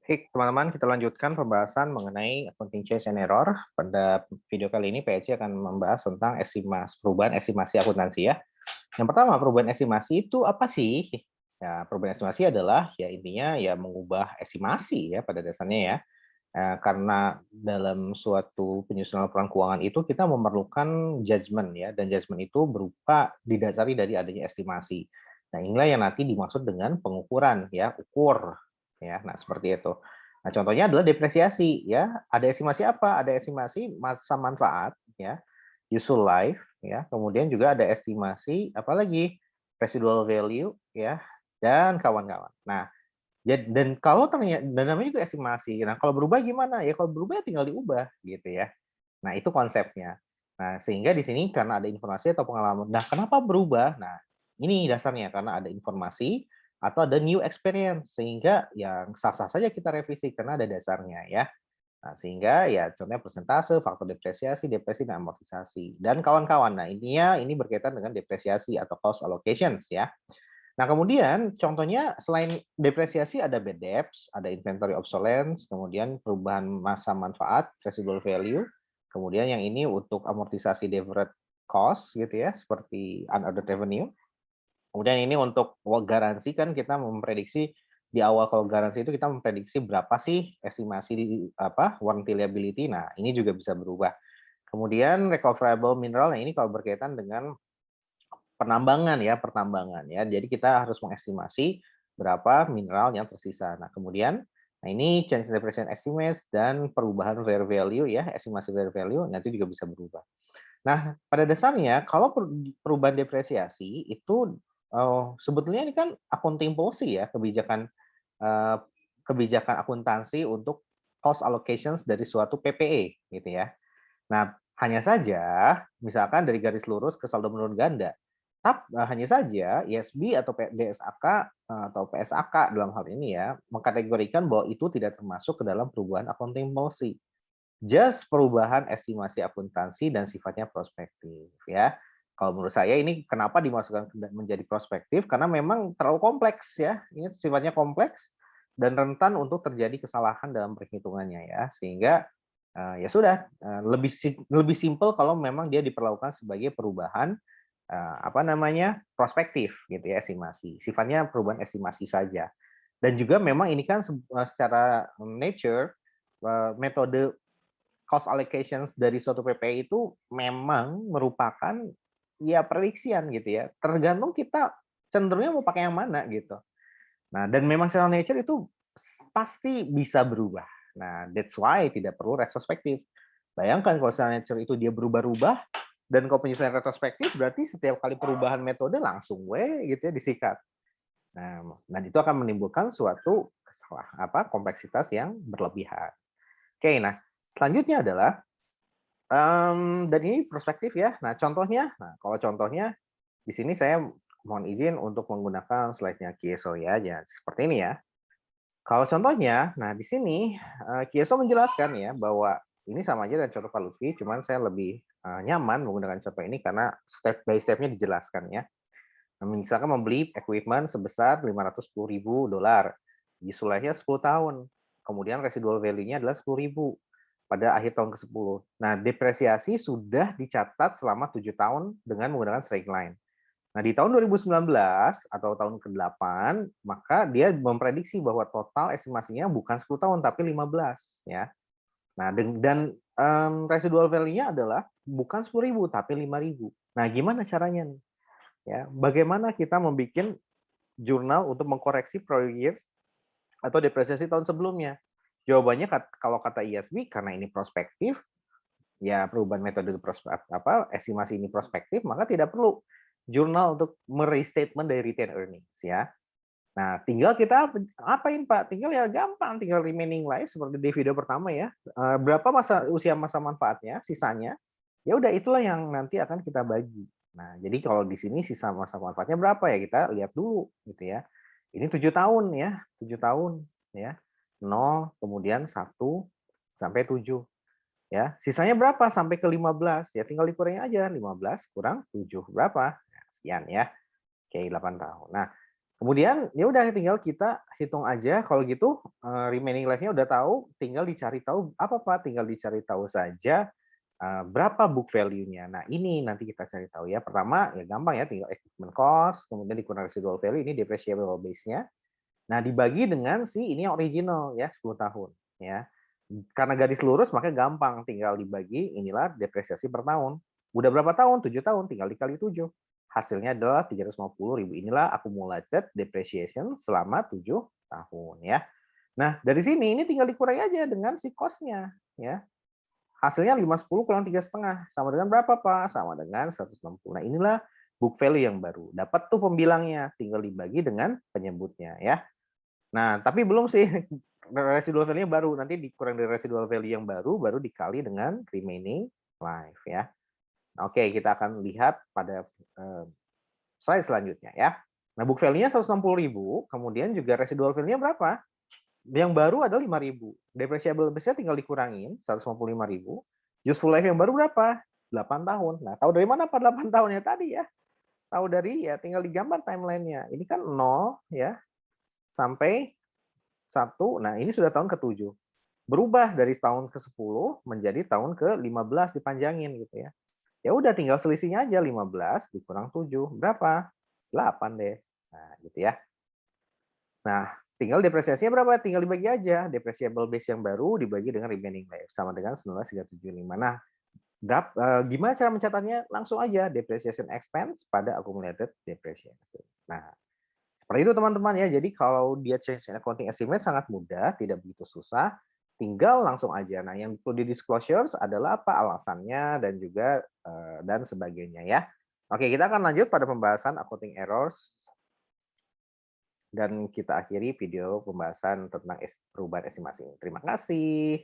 Baik, teman-teman, kita lanjutkan pembahasan mengenai accounting change and error. Pada video kali ini, PHC akan membahas tentang perubahan estimasi akuntansi ya. Yang pertama, perubahan estimasi itu apa sih? Ya, perubahan estimasi adalah ya intinya ya mengubah estimasi ya pada dasarnya ya. Karena dalam suatu penyusunan laporan keuangan itu kita memerlukan judgement ya, dan judgement itu berupa didasari dari adanya estimasi. Nah, inilah yang nanti dimaksud dengan pengukuran ya, ukur ya. Nah, seperti itu. Nah, contohnya adalah depresiasi ya. Ada estimasi apa? Ada estimasi masa manfaat ya, useful life ya. Kemudian juga ada estimasi apalagi residual value ya, dan kawan-kawan. Nah, ya, dan kalau ternyata dan namanya juga estimasi. Nah, kalau berubah gimana? Ya kalau berubah ya tinggal diubah gitu ya. Nah, itu konsepnya. Nah, sehingga di sini karena ada informasi atau pengalaman. Nah, kenapa berubah? Nah, ini dasarnya karena ada informasi atau ada new experience sehingga yang sah-sah saja kita revisi karena ada dasarnya ya. Nah, sehingga ya contohnya persentase, faktor depresiasi, depresi dan amortisasi dan kawan-kawan. Nah, intinya ini berkaitan dengan depresiasi atau cost allocations ya. Nah, kemudian contohnya selain depresiasi ada bad debts, ada inventory obsolescence, kemudian perubahan masa manfaat, residual value, kemudian yang ini untuk amortisasi deferred cost gitu ya, seperti unearned revenue. Kemudian ini untuk garansi kan kita memprediksi di awal kalau garansi itu kita memprediksi berapa sih estimasi di apa warranty liability. Nah, ini juga bisa berubah. Kemudian recoverable mineral, nah ini kalau berkaitan dengan pertambangan ya. Jadi kita harus mengestimasi berapa mineral yang tersisa. Nah, kemudian ini change in depreciation estimates dan perubahan fair value ya, estimasi fair value nanti juga bisa berubah. Nah, pada dasarnya kalau perubahan depresiasi itu sebetulnya ini kan accounting policy ya, eee, kebijakan akuntansi untuk cost allocations dari suatu PPE gitu ya. Nah, hanya saja misalkan dari garis lurus ke saldo menurun ganda, hanya saja ISB atau DSAK atau PSAK dalam hal ini ya, mengkategorikan bahwa itu tidak termasuk ke dalam perubahan accounting policy. Just perubahan estimasi akuntansi dan sifatnya prospektif ya. Kalau menurut saya ini kenapa dimasukkan menjadi prospektif, karena memang terlalu kompleks ya, ini sifatnya kompleks dan rentan untuk terjadi kesalahan dalam perhitungannya ya, sehingga ya sudah, lebih simpel kalau memang dia diperlakukan sebagai perubahan, apa namanya, prospektif gitu ya, estimasi. Sifatnya perubahan estimasi saja. Dan juga memang ini kan secara nature, metode cost allocations dari suatu PPI itu memang merupakan ya prediksian gitu ya, tergantung kita cenderungnya mau pakai yang mana gitu. Nah, dan memang secara nature itu pasti bisa berubah. Nah, that's why tidak perlu retrospektif. Bayangkan kalau secara nature itu dia berubah-ubah, dan kalau penyesuaian retrospektif berarti setiap kali perubahan metode langsung gitu ya disikat. Nah, dan itu akan menimbulkan suatu kompleksitas yang berlebihan. Oke, nah selanjutnya adalah dan ini prospektif ya. Nah, contohnya, nah kalau contohnya di sini saya mohon izin untuk menggunakan slide-nya Kieso ya, seperti ini ya. Kalau contohnya, nah di sini Kieso menjelaskan ya bahwa ini sama aja dengan contoh Pak Lutfi, cuman saya lebih nyaman menggunakan contoh ini karena step by step-nya dijelaskan ya. Nah, misalkan membeli equipment sebesar $510.000, useful-nya 10 tahun, kemudian residual value-nya adalah 10.000 pada akhir tahun ke-10. Nah, depresiasi sudah dicatat selama 7 tahun dengan menggunakan straight line. Nah, di tahun 2019 atau tahun ke-8, maka dia memprediksi bahwa total estimasinya bukan 10 tahun tapi 15 ya. Nah, residual value-nya adalah bukan 10.000 tapi 5.000. Nah, gimana caranya nih? Ya, bagaimana kita membuat jurnal untuk mengkoreksi prior years atau depresiasi tahun sebelumnya? Jawabannya kalau kata ISB karena ini prospektif, ya perubahan metode estimasi ini prospektif, maka tidak perlu jurnal untuk merestatement dari retained earnings ya. Nah, tinggal kita apain Pak? Tinggal ya gampang, tinggal remaining life seperti di video pertama ya. Berapa usia masa manfaatnya, sisanya, ya udah itulah yang nanti akan kita bagi. Nah, jadi kalau di sini sisa masa manfaatnya berapa ya kita lihat dulu gitu ya. Ini 7 tahun ya, 7 tahun ya. 0, kemudian 1 sampai 7 ya. Sisanya berapa sampai ke 15 ya tinggal dikurangi aja 15 kurang 7 berapa? Nah, sekian ya. Oke, 8 tahun. Nah, Kemudian ya udah tinggal kita hitung aja kalau gitu, remaining life-nya udah tahu, tinggal dicari tahu apa, Pak? Tinggal dicari tahu saja, berapa book value-nya. Nah, ini nanti kita cari tahu ya. Pertama, ya gampang ya, tinggal equipment cost, kemudian dikurang residual value, ini depreciable base-nya. Nah, dibagi dengan si ini yang original ya, 10 tahun ya. Karena garis lurus maka gampang, tinggal dibagi inilah depresiasi per tahun. Udah berapa tahun? 7 tahun, tinggal dikali 7. Hasilnya adalah 350.000. Inilah accumulated depreciation selama 7 tahun ya. Nah, dari sini ini tinggal dikurangi aja dengan si cost-nya ya. Hasilnya 510 kurang 3,5 sama dengan berapa, Pak? Sama dengan 160. Nah, inilah book value yang baru. Dapat tuh pembilangnya, tinggal dibagi dengan penyebutnya ya. Nah, tapi belum sih residual value baru, nanti dikurang dari residual value yang baru, baru dikali dengan remaining life ya. Oke, kita akan lihat pada slide selanjutnya ya. Nah, book value-nya 160.000, kemudian juga residual value-nya berapa? Yang baru adalah 5.000. Depreciable base-nya tinggal dikurangin 155.000. Useful life yang baru berapa? 8 tahun. Nah, tahu dari mana Pak 8 tahunnya tadi ya? Tahu dari ya tinggal digambar timeline-nya. Ini kan 0 ya sampai 1. Nah, ini sudah tahun ke-7. Berubah dari tahun ke-10 menjadi tahun ke-15 dipanjangin gitu ya. Ya udah tinggal selisihnya aja 15 dikurang 7. Berapa? 8 deh. Nah, gitu ya. Nah, tinggal depresiasinya berapa? Tinggal dibagi aja. Depreciable base yang baru dibagi dengan remaining life sama dengan 19,375. Nah, gimana cara mencatatnya? Langsung aja depreciation expense pada accumulated depreciation. Nah, seperti itu teman-teman ya. Jadi kalau dia change in accounting estimate sangat mudah, tidak begitu susah. Tinggal langsung aja. Nah, yang perlu di disclosures adalah apa alasannya dan juga dan sebagainya ya. Oke, kita akan lanjut pada pembahasan accounting errors dan kita akhiri video pembahasan tentang perubahan estimasi. Terima kasih.